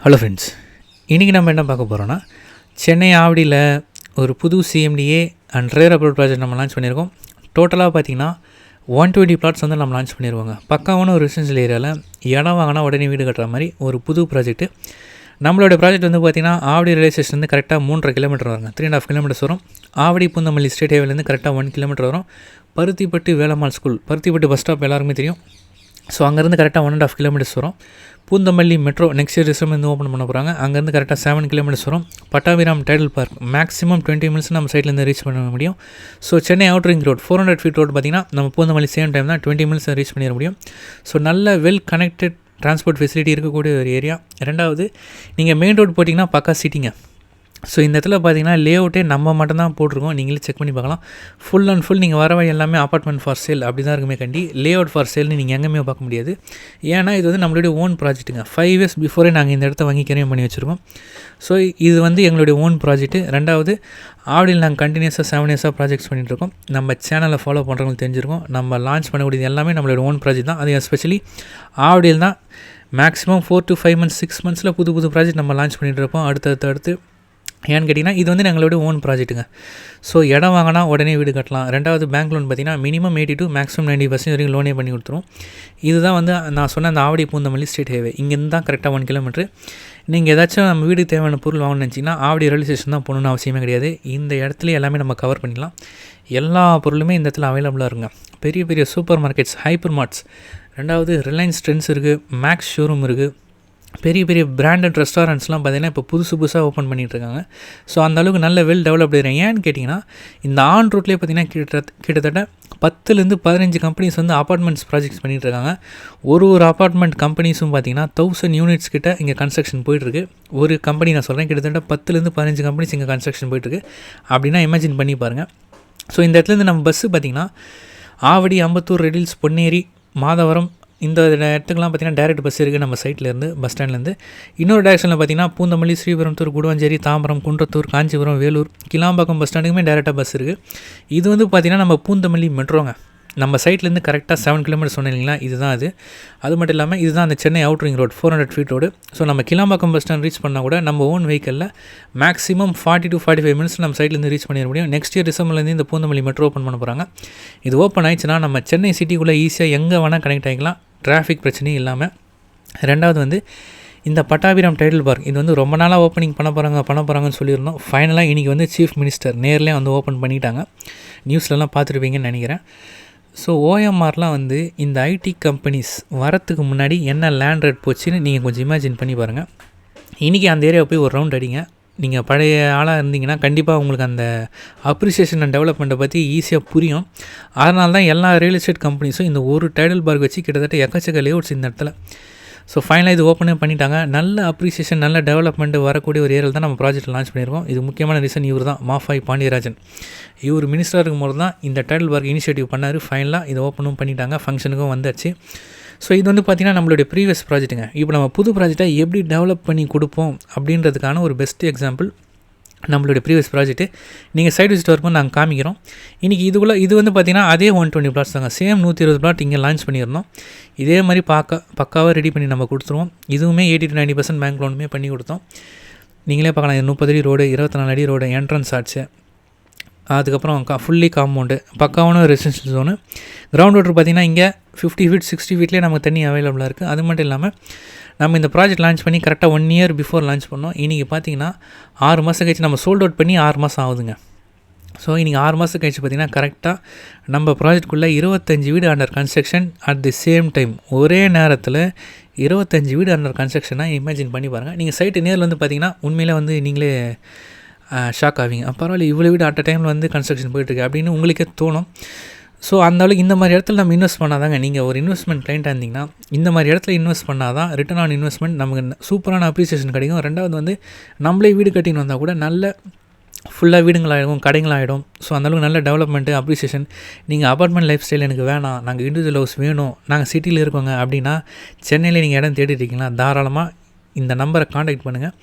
Hello friends, இன்றைக்கி நம்ம என்ன பார்க்க போகிறோன்னா, சென்னை ஆவடியில் ஒரு புது சிஎம்டிஏ அண்ட் ரேர் அப்ரோட் ப்ராஜெக்ட் நம்ம லான்ச் பண்ணியிருக்கோம். டோட்டலாக பார்த்திங்கன்னா 120 பிளாட்ஸ் வந்து நம்ம லான்ச் பண்ணியிருக்கோங்க. பக்காவான ஒரு ரெசிடென்ஷியல் ஏரியாவில் இடம் வாங்கினா உடனே வீடு கட்டுற மாதிரி ஒரு புது ப்ராஜெக்ட்டு. நம்மளோட ப்ராஜெக்ட் வந்து பார்த்திங்கன்னா ஆவடி ரயில்வே ஸ்டேஷன்லேருந்து கரெக்டாக 3.5 கிலோமீட்டர் வருங்க. 3.5 கிலோமீட்டர்ஸ் வரும். ஆவடி பூந்தமல்லி ஸ்டேட் ஹைவேலேருந்து கரெக்டாக 1 கிலோமீட்டர் வரும். Paruthipattu Velammal school, Paruthipattu bus stop எல்லாருமே தெரியும். ஸோ அங்கேருந்து கரெக்டாக 1.5 கிலோமீட்டர்ஸ் வரும். பூந்தமல்லி மெட்ரோ நெக்ஸ்ட் இயர் வந்து ஓப்பன் பண்ண போகிறாங்க. அங்கேருந்து கரெக்டாக 7 கிலோமீட்டர்ஸ் வரும். Pattabiram Tidel park maximum 20 minutes நம்ம சைட்லேருந்து ரீச் பண்ண முடியும். So Chennai outer ring road 400 feet road பார்த்திங்கன்னா நம்ம பூந்தமல்லி சேம் டைம் தான் 20 மினிட்ஸ் ரீச் பண்ணிட முடியும். ஸோ நல்ல வெல் கனெக்டட் டிரான்ஸ்போர்ட் ஃபெசிலிட்டி இருக்கக்கூடிய ஒரு ஏரியா. ரெண்டாவது, நீங்கள் மெயின் ரோடு போட்டிங்கன்னா பக்கா சிட்டிங்க. ஸோ இந்த இடத்துல பார்த்தீங்கன்னா லே அவுட்டே நம்ம மட்டும்தான் போட்டிருக்கோம். நீங்களே செக் பண்ணி பார்க்கலாம். ஃபுல் அண்ட் ஃபுல் நீங்கள் வரவை எல்லாமே அப்பார்ட்மெண்ட் ஃபார் சேல் அப்படி தான் இருக்குமே கண்டி. லே அவுட் ஃபார் சேல்னு நீங்கள் எங்கேயுமே பார்க்க முடியாது. ஏன்னா இது வந்து நம்மளுடைய ஓன் ப்ராஜெக்ட்டுங்க. 5 இயர்ஸ் பிஃபோரே நாங்கள் இந்த இடத்த வாங்கி கிரையம் பண்ணி வச்சுருக்கோம். ஸோ இது வந்து எங்களுடைய ஓன் ப்ராஜெக்ட்டு. ரெண்டாவது, ஆவடியில் நாங்கள் கண்டினியூஸாக 7 இயர்ஸாக ப்ராஜெக்ட்ஸ் பண்ணிகிட்ருக்கோம். நம்ம சேனலை ஃபாலோ பண்ணுறவங்களுக்கு தெரிஞ்சிருக்கோம். நம்ம லான்ச் பண்ணக்கூடியது எல்லாமே நம்மளோட ஓன் ப்ராஜெக்ட் தான். அது எஸ்பெஷலி ஆவடியில் தான் மேக்ஸிமம் 4 to 5 months 6 monthஸில் புது ப்ராஜெக்ட் நம்ம லான்ச் பண்ணிகிட்ருப்போம் அடுத்து. ஏன்னு கேட்டிங்கன்னா இது வந்து எங்களோட ஓன் ப்ராஜெக்ட்டுங்க. ஸோ இடம் வாங்கினா உடனே வீடு கட்டலாம். ரெண்டாவது, பேங்க் லோன் பார்த்திங்கன்னா மினிமம் 80 to மேக்ஸிமம் 90% வரைக்கும் லோனே பண்ணி கொடுத்துரும். இதுதான் வந்து நான் சொன்ன அந்த ஆவடி பூந்தமல்லி ஸ்டேட் ஹைவே. இங்கேருந்து தான் கரெக்டாக 1 கிலோமீட்ரு. நீங்கள் ஏதாச்சும் நம்ம வீட்டுக்கு தேவையான பொருள் வாங்கணும்னு நினச்சிங்கன்னா ஆவடி ரயில்வே ஸ்டேஷன் தான் போகணுன்னு அவசியமே கிடையாது. இந்த இடத்துல எல்லாமே நம்ம கவர் பண்ணிக்கலாம். எல்லா பொருளுமே இந்த இடத்துல அவைலபிளாக இருங்க. பெரிய பெரிய சூப்பர் மார்க்கெட்ஸ், ஹைப்பர் மார்ட்ஸ், ரெண்டாவது ரிலையன்ஸ் ட்ரெண்ட்ஸ் இருக்குது, மேக்ஸ் ஷோரூம் இருக்குது, பெரிய பெரிய பிராண்டட் ரெஸ்டாரண்ட்ஸ்லாம் பார்த்திங்கன்னா இப்போ புதுசாக ஓப்பன் பண்ணிகிட்ருக்காங்க. ஸோ அந்தளவுக்கு நல்ல வெல் டெவலப்டு ஏரியா. ஏன்னு கேட்டிங்கன்னா இந்த ஆன் ரோட்லேயே பார்த்திங்கன்னா கிட்டத்தட்ட 10 to 15 கம்பெனிஸ் வந்து அப்பார்ட்மெண்ட்ஸ் ப்ராஜெக்ட்ஸ் பண்ணிகிட்ருக்காங்க. ஒரு அப்பார்ட்மெண்ட் கம்பெனிஸும் பார்த்திங்கன்னா 1000 யூனிட்ஸ் கிட்ட இங்கே கன்ஸ்ட்ரக்ஷன் போயிட்டுருக்கு. ஒரு கம்பெனி நான் சொல்கிறேன், கிட்டத்தட்ட 10 to 15 கம்பெனிஸ் இங்கே கன்ஸ்ட்ரக்ஷன் போயிட்டுருக்கு. அப்படின்னா இமேஜின் பண்ணி பாருங்கள். ஸோ இந்த இடத்துலேருந்து நம்ம பஸ்ஸு பார்த்திங்கன்னா ஆவடி, அம்பத்தூர், ரெடில்ஸ், பொன்னேரி, மாதவரம் இந்த இடத்துக்குலாம் பார்த்திங்கன்னா டேரெக்ட் பஸ் இருக்குது நம்ம சைட்லேருந்து, பஸ் ஸ்டாண்ட்லேருந்து. இன்னொரு டேரெக்ஷனில் பார்த்திங்கன்னா பூந்தமல்லி, ஸ்ரீபெரும்புத்தூர், குடுவாஞ்சேரி, தாம்பரம், குன்றத்தூர், காஞ்சிபுரம், வேலூர், கிளாம்பாக்கம் பஸ் ஸ்டாண்டுக்குமே டேரெக்டாக பஸ் இருக்குது. இது வந்து பார்த்திங்கன்னா நம்ம பூந்தமல்லி மெட்ரோங்க. நம்ம சைட்லேருந்து கரெக்டாக 7 கிலோமீட்டர் சொன்னேன் இல்லைங்களா, இதுதான் அது மட்டும் இல்லாமல் இதுதான் அந்த Chennai outer ring road 400 feet road. So நம்ம கிளாம்பாக்கம் பஸ் ஸ்டாண்ட் ரீச் பண்ணால் கூட நம்ம ஓன் வெஹிக்கிளில் மேக்ஸிமம் 40 to 45 மினிட்ஸ் நம்ம சைட்லேருந்து ரீச் பண்ணிட முடியும். நெக்ஸ்ட் இயர் டிசம்பர்லேருந்து இந்த பூந்தமல்லி மெட்ரோ ஓப்பன் பண்ண போகிறாங்க. இது ஓப்பன் ஆயிடுச்சுன்னா நம்ம சென்னை சிட்டிக்குள்ளே ஈஸியாக எங்கே வேணால் கனெக்ட் ஆகிக்கலாம், டிராஃபிக் பிரச்சனையும் இல்லாமல். ரெண்டாவது வந்து இந்த பட்டாபிராம் டைடல் பார்க், இது வந்து ரொம்ப நாளாக ஓப்பனிங் பண்ண போகிறாங்கன்னு சொல்லியிருந்தோம். ஃபைனலாக இன்றைக்கி வந்து சீஃப் மினிஸ்டர் நேர்லேயே வந்து ஓப்பன் பண்ணிட்டாங்க. நியூஸ்லலாம் பார்த்துருப்பீங்கன்னு நினைக்கிறேன். ஸோ ஓஎம்ஆர்லாம் வந்து இந்த ஐடி கம்பெனிஸ் வரத்துக்கு முன்னாடி என்ன லேண்ட் ரேட் போச்சுன்னு நீங்கள் கொஞ்சம் இமேஜின் பண்ணி பாருங்கள். இன்றைக்கி அந்த ஏரியாவை போய் ஒரு ரவுண்ட் அடிங்க. நீங்கள் பழைய ஆளாக இருந்தீங்கன்னா கண்டிப்பாக உங்களுக்கு அந்த அப்ரிசியேஷன் அண்ட் டெவலப்மெண்ட்டை பற்றி ஈஸியாக புரியும். அதனால தான் எல்லா ரியல் எஸ்டேட் கம்பெனிஸும் இந்த ஒரு டைடல் பார்க் வச்சு கிட்டத்தட்ட எக்கச்சக்க லேஅவுட்ஸ் இந்த இடத்துல. ஸோ ஃபைனலாக இது ஓப்பனே பண்ணிட்டாங்க. நல்ல அப்ரிசியேஷன், நல்ல டெவலப்மெண்ட்டு வரக்கூடிய ஒரு ஏரியாவில் தான் நம்ம ப்ராஜெக்ட் லான்ச் பண்ணியிருக்கோம். இது முக்கியமான ரீசன் இவர் தான், மாஃபாய் பாண்டியராஜன். இவர் மினிஸ்டராக இருக்கும்போது தான் இந்த டைடல் பார்க் இனிஷியேட்டிவ் பண்ணார். ஃபைனலாக இதை ஓப்பனும் பண்ணிட்டாங்க, ஃபங்க்ஷனுக்கும் வந்தாச்சு. ஸோ இது வந்து பார்த்திங்கன்னா நம்மளுடைய ப்ரீவியஸ் ப்ராஜெக்ட்டுங்க. இப்போ நம்ம புது ப்ராஜெக்டாக எப்படி டெவலப் பண்ணி கொடுப்போம் அப்படின்றதுக்கான ஒரு பெஸ்ட் எக்ஸாம்பிள் நம்மளுடைய ப்ரீவியஸ் ப்ராஜெக்ட்டு. நீங்கள் சைட் விசிட் வரும்போது நாங்கள் காமிக்கிறோம். இன்றைக்கி இது வந்து பார்த்திங்கன்னா அதே 120 பிளாட்ஸ் தாங்க. சேம் 120 பிளாட் இங்கே லான்ச் பண்ணியிருந்தோம். இதே மாதிரி பக்காவாக ரெடி பண்ணி நம்ம கொடுத்துருவோம். இதுவுமே 80 to 90% பேங்க் லோனுமே பண்ணி கொடுத்தோம். நீங்களே பார்க்கலாம். 30 அடி ரோடு, 24 அடி ரோடு, என்ட்ரன்ஸ் ஆச்சு. அதுக்கப்புறம் ஃபுல்லி காம்பவுண்டு, பக்காவான ரெசிடென்ஷியல் ஜோனு. கிரவுண்ட் வாட்டர் பார்த்திங்கன்னா இங்கே 50 ஃபீட் 60 ஃபீட்லேயே நமக்கு தண்ணி அவைலபிளாக இருக்குது. அது மட்டும் இல்லாமல் நம்ம இந்த ப்ராஜெக்ட் லான்ச் பண்ணி கரெக்டாக 1 year பிஃபோர் லான்ச் பண்ணோம். இன்றைக்கி பார்த்திங்கன்னா 6 மாதம் கழிச்சு நம்ம சோல்ட் அவுட் பண்ணி 6 மாதம் ஆகுதுங்க. ஸோ இன்றைக்கி 6 மாதம் கழிச்சு பார்த்திங்கன்னா கரெக்டாக நம்ம ப்ராஜெக்ட்குள்ளே 25 வீடு under construction at the same time. ஒரே நேரத்தில் 25 வீடு அண்டர் கன்ஸ்ட்ரக்ஷனாக இமேஜின் பண்ணி பாருங்கள். நீங்கள் சைட்டு நேரில் வந்து பார்த்திங்கன்னா உண்மையிலே வந்து நீங்களே ஷாக் ஆவீங்க. பரவாயில்ல, இவ்வளோ வீடு அட் அ டைமில் வந்து கன்ஸ்ட்ரக்ஷன் போயிட்டுருக்கு அப்படின்னு உங்களுக்கே தோணும். ஸோ அந்தளவுக்கு இந்த மாதிரி இடத்துல நம்ம இன்வெஸ்ட் பண்ணாதாங்க, நீங்கள் ஒரு இன்வெஸ்ட்மெண்ட் கிளைண்ட்டாக இருந்தீங்கன்னா இந்த மாதிரி இடத்துல இன்வெஸ்ட் பண்ணால் தான் ரிட்டர்ன் ஆன் இன்வெஸ்ட்மெண்ட் நமக்கு சூப்பரான அப்ரிசியேஷன் கிடைக்கும். ரெண்டாவது வந்து நம்மளே வீடு கட்டின்னு வந்தால் கூட நல்ல ஃபுல்லாக வீடுங்களாகிடும், கடைங்களாகிடும். ஸோ அந்தளவுக்கு நல்ல டெவலப்மெண்ட்டு, அப்ரிசியேஷன். நீங்கள் அப்பார்ட்மெண்ட் லைஃப் ஸ்டைல் எனக்கு வேணாம், நாங்கள் இண்டிவிஜுவல் ஹவுஸ் வேணும், நாங்கள் சிட்டியில் இருக்கோங்க அப்படின்னா சென்னையில் நீங்கள் இடம் தேடிட்டு இருக்கீங்களா, தாராளமாக இந்த நம்பரை காண்டாக்ட் பண்ணுங்கள்.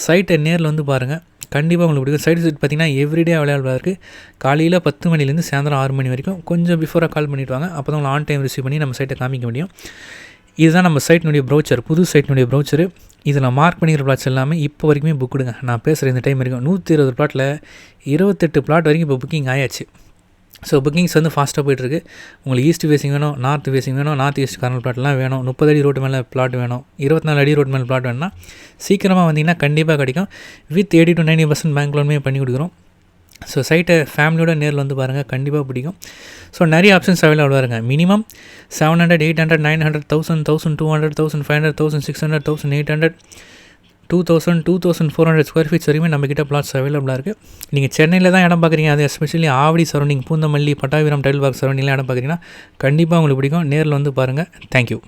சைட்டை நேரில் வந்து பாருங்கள், கண்டிப்பாக உங்களுக்கு பிடிக்கும். சைட் விசிட் பார்த்திங்கன்னா எவ்ரிடே அவைலபிளாக இருக்குது. காலையில் 10 மணிலேருந்து சாயந்தரம் 6 மணி வரைக்கும். கொஞ்சம் பிஃபோராக கால் பண்ணிவிட்டு வாங்க, அப்போ தான் உங்களை ஆன் டைம் ரிசீவ் பண்ணி நம்ம சைட்டை காமிக்க முடியும். இதுதான் நம்ம சைட்டினுடைய ப்ரௌச்சர், புது சைட்டினுடைய ப்ரௌச்சரு. இதில் மார்க் பண்ணிக்கிற பிளாட்ஸ் எல்லாமே இப்போ வரைக்குமே புக்குடுங்க. நான் பேசுகிற இந்த டைம் வரைக்கும் 120 பிளாட்டில் 28 பிளாட் வரைக்கும் இப்போ புக்கிங் ஆயாச்சு. ஸோ புக்கிங்ஸ் வந்து ஃபாஸ்ட்டாக போய்ட்டுருக்கு. உங்களுக்கு ஈஸ்ட் ஃபேஸிங் வேணும், நார்த் ஃபேஸிங் வேணும், நார்த் ஈஸ்ட் கார்னர் பிளாட்லாம் வேணும், 30 அடி ரோட்டு மேலே பிளாட் வேணும், 24 அடி ரோட்டு மேலே பிளாட் வேணும்னா சீக்கிரமாக வந்தீங்கன்னா கண்டிப்பாக கிடைக்கும். வித் 80 to 90% பேங்க் லோனுமே பண்ணி கொடுக்குறோம். ஸோ சைட்டை ஃபேமிலியோட நேரில் வந்து பாருங்கள், கண்டிப்பாக பிடிக்கும். ஸோ நிறைய ஆப்ஷன்ஸ் அவைலபிள் வருங்க. மினிமம் 700, 800, 900, 1000, 1200, 1500, 1600, 1800, 2000, 2400 ஸ்கொயர் ஃபீட்ஸ் வரைக்குமே நம்மக்கிட்ட பிளாட்ஸ் அவைலபிளாக இருக்குது. நீங்கள் சென்னையில் தான் இடம் பார்க்குறீங்க, அது especially Avadi surrounding, Poonamallee, Pattabiram, Tidel Park சரௌண்டிங்லாம் இடம் பார்க்குறீங்கன்னா கண்டிப்பாக உங்களுக்கு பிடிக்கும். நேரில் வந்து பாருங்கள். தேங்க்யூ.